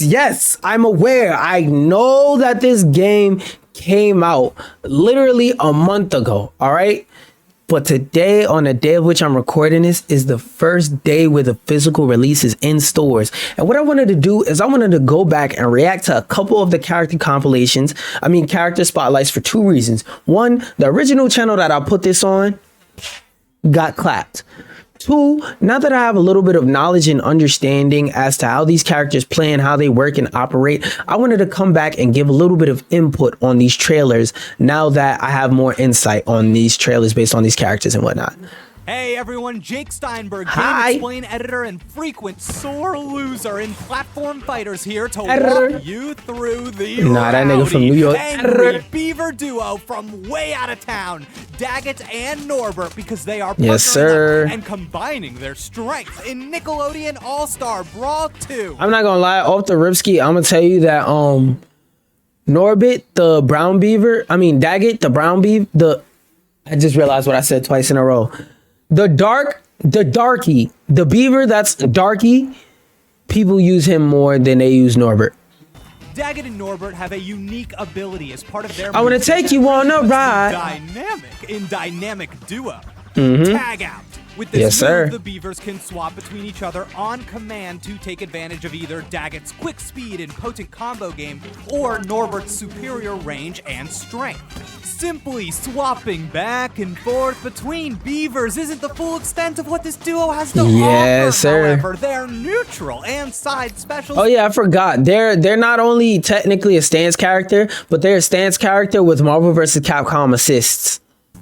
Yes, I'm aware. I know that this game came out literally a month ago. All right. But today, on the day of which I'm recording this, is the first day where the physical release is in stores. And what I wanted to do is I wanted to go back and react to a couple of the character character spotlights for two reasons. One, the original channel that I put this on got clapped. Two, now that I have a little bit of knowledge and understanding as to how these characters play and how they work and operate, I wanted to come back and give a little bit of input on these trailers now that I have more insight on these trailers based on these characters and whatnot. Hey everyone, Jake Steinberg, Hi. Game Explain editor and frequent sore loser in Platform Fighters here to walk you through the that nigga from New York. Angry Beaver duo from way out of town, Daggett and Norbert, because they are partnering up and combining their strengths in Nickelodeon All-Star Brawl 2. I'm not gonna lie, off the ripski, I'm gonna tell you that Norbert, the brown beaver, Daggett, the brown beaver, I just realized what I said twice in a row. The darky, the beaver that's darky, people use him more than they use Norbert. Daggett and Norbert have a unique ability as part of their I want to take you on a ride. Dynamic duo. Tag out. With this move, the Beavers can swap between each other on command to take advantage of either Daggett's quick speed and potent combo game or Norbert's superior range and strength. Simply swapping back and forth between Beavers isn't the full extent of what this duo has to offer. However, they're neutral and side specials. Oh yeah, I forgot. They're not only technically a stance character, but they're a stance character with Marvel vs. Capcom assists.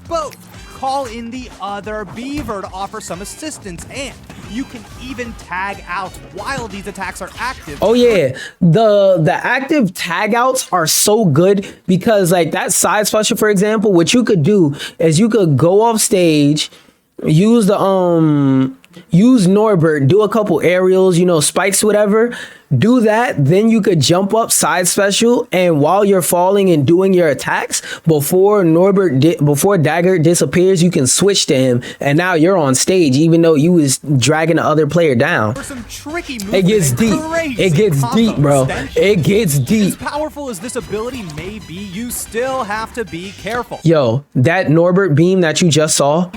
Both. Call in the other Beaver to offer some assistance, and you can even tag out while these attacks are active. Oh yeah, the active tag outs are so good because like that side special, for example, what you could do is you could go off stage, use Norbert, do a couple aerials, spikes, whatever. Do that, then you could jump up side special, and while you're falling and doing your attacks, before Dagger disappears, you can switch to him, and now you're on stage, even though you was dragging the other player down. Some tricky moves. It gets deep. It gets deep, bro. It gets deep. As powerful as this ability may be, you still have to be careful. Yo, that Norbert beam that you just saw,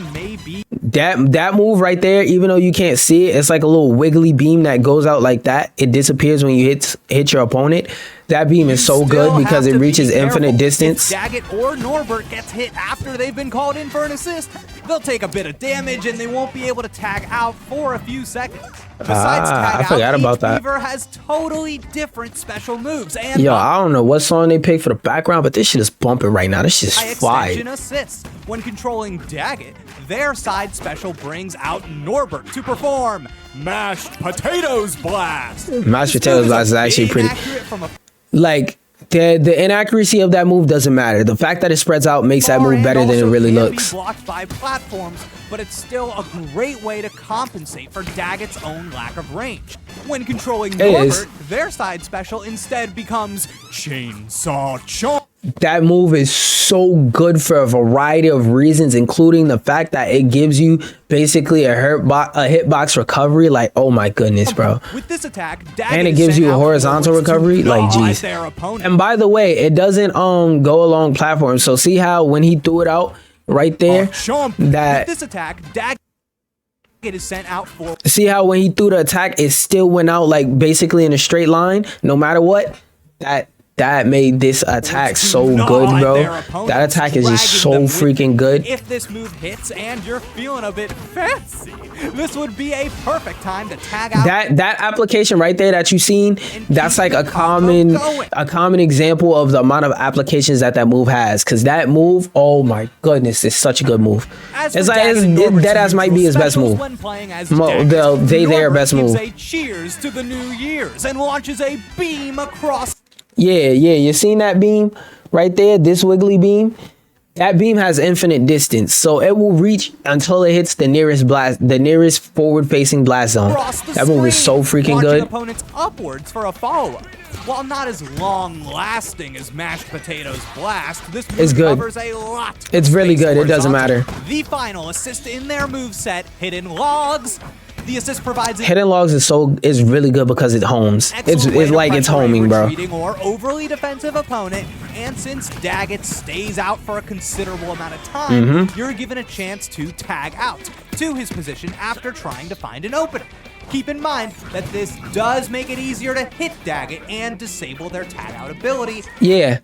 that move right there, even though you can't see it, it's like a little wiggly beam that goes out like that. It disappears when you hit your opponent. That beam is so good because it reaches infinite distance. If Daggett or Norbert gets hit after they've been called in for an assist, they'll take a bit of damage and they won't be able to tag out for a few seconds. Besides tag I forgot out, about that. Beaver has totally different special moves. And yo, I don't know what song they picked for the background, but this shit is bumping right now. This shit is fire. Assists. When controlling Daggett, their side special brings out Norbert to perform Mashed Potatoes Blast. Mashed Potatoes Blast is actually pretty. Like, the inaccuracy of that move doesn't matter. The fact that it spreads out makes that move better than it really looks. Blocked by platforms, but it's still a great way to compensate for Daggett's own lack of range. When controlling Norbert, their side special instead becomes Chainsaw Chomp. That move is so good for a variety of reasons, including the fact that it gives you basically a hitbox recovery. Like, oh my goodness, bro. With this attack, and it gives you a horizontal recovery. Like, geez. And by the way, it doesn't go along platforms. So see how when he threw it out right there, that with this attack, Daggett is sent out for. See how when he threw the attack, it still went out like basically in a straight line, no matter what. That made this attack so good, bro. That attack is just so freaking good. If this move hits and you're feeling a bit fancy, this would be a perfect time to tag out. That application right there that you seen, that's like a common example of the amount of applications that move has. Cause that move, oh my goodness, it's such a good move. It's like Deadass might be his best move. Their best move. A cheers to the New Year's and launches a beam across. Yeah, you seen that beam right there, this wiggly beam? That beam has infinite distance, so it will reach until it hits the nearest forward-facing blast zone. That move is so freaking good. Opponents upwards for a follow-up. While not as long-lasting as Mashed Potatoes Blast, this move covers a lot. It's really good. It doesn't matter. The final assist in their moveset, Hidden Logs. The assist provides hidden logs is really good because it homes. It's like it's homing, bro. Or overly defensive opponent, and since Daggett stays out for a considerable amount of time, you're given a chance to tag out to his position after trying to find an opening. Keep in mind that this does make it easier to hit Daggett and disable their tag out ability. Yeah,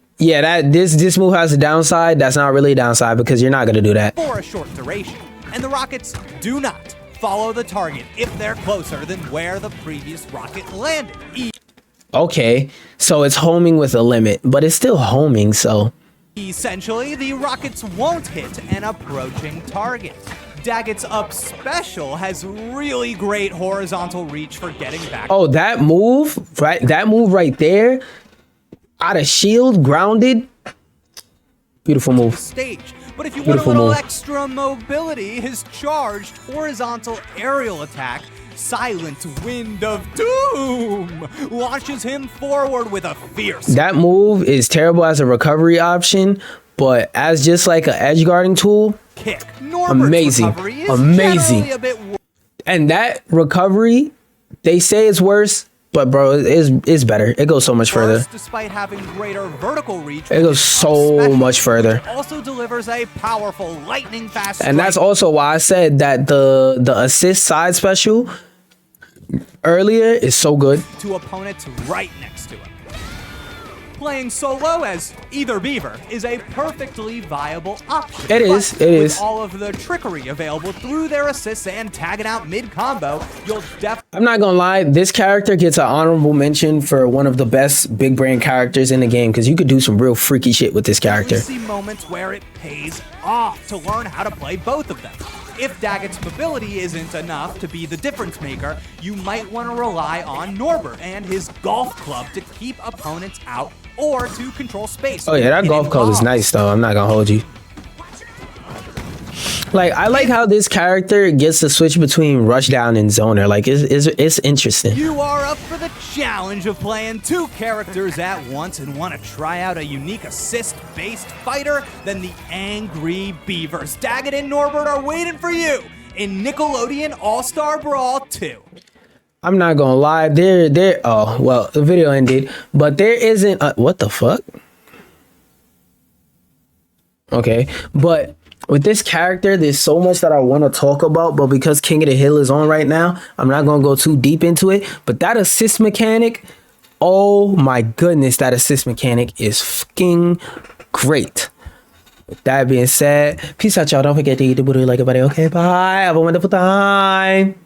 this move has a downside. That's not really a downside because you're not gonna do that for a short duration. And the rockets do not follow the target if they're closer than where the previous rocket landed. Okay, so it's homing with a limit, but it's still homing, so essentially the rockets won't hit an approaching target. Daggett's up special has really great horizontal reach for getting back. Oh, that move right there, out of shield, grounded, beautiful move. Stage. But if you want a little extra mobility, his charged horizontal aerial attack, Silent Wind of Doom, launches him forward with a fierce. That move is terrible as a recovery option, but as just like an edge guarding tool, kick. Amazing. Amazing. And that recovery, they say it's worse, but bro, it's better. It goes so much further. Despite having greater vertical reach, it goes so much further. It also delivers a powerful lightning fast strike. And that's also why I said that the assist side special earlier is so good. To opponents right next to him. Playing solo as either Beaver is a perfectly viable option. It is. With all of the trickery available through their assists and tagging out mid-combo, you'll definitely... I'm not gonna lie, this character gets an honorable mention for one of the best big brain characters in the game because you could do some real freaky shit with this character. You see moments where it pays off to learn how to play both of them. If Daggett's mobility isn't enough to be the difference maker, you might want to rely on Norbert and his golf club to keep opponents out or to control space. Oh yeah, that golf club is nice though. I'm not gonna hold you. Like, I like how this character gets to switch between rushdown and zoner. Like, it's interesting. You are up for the challenge of playing two characters at once and want to try out a unique assist-based fighter? Then the Angry Beavers, Daggett and Norbert, are waiting for you in Nickelodeon All-Star Brawl 2. I'm not gonna lie, oh, well, the video ended, but there isn't what the fuck? Okay, but with this character, there's so much that I want to talk about, but because King of the Hill is on right now, I'm not gonna go too deep into it. But that assist mechanic, oh my goodness, that assist mechanic is fucking great. With that being said, peace out, y'all. Don't forget to eat the booty like a buddy. Okay, bye. Have a wonderful time.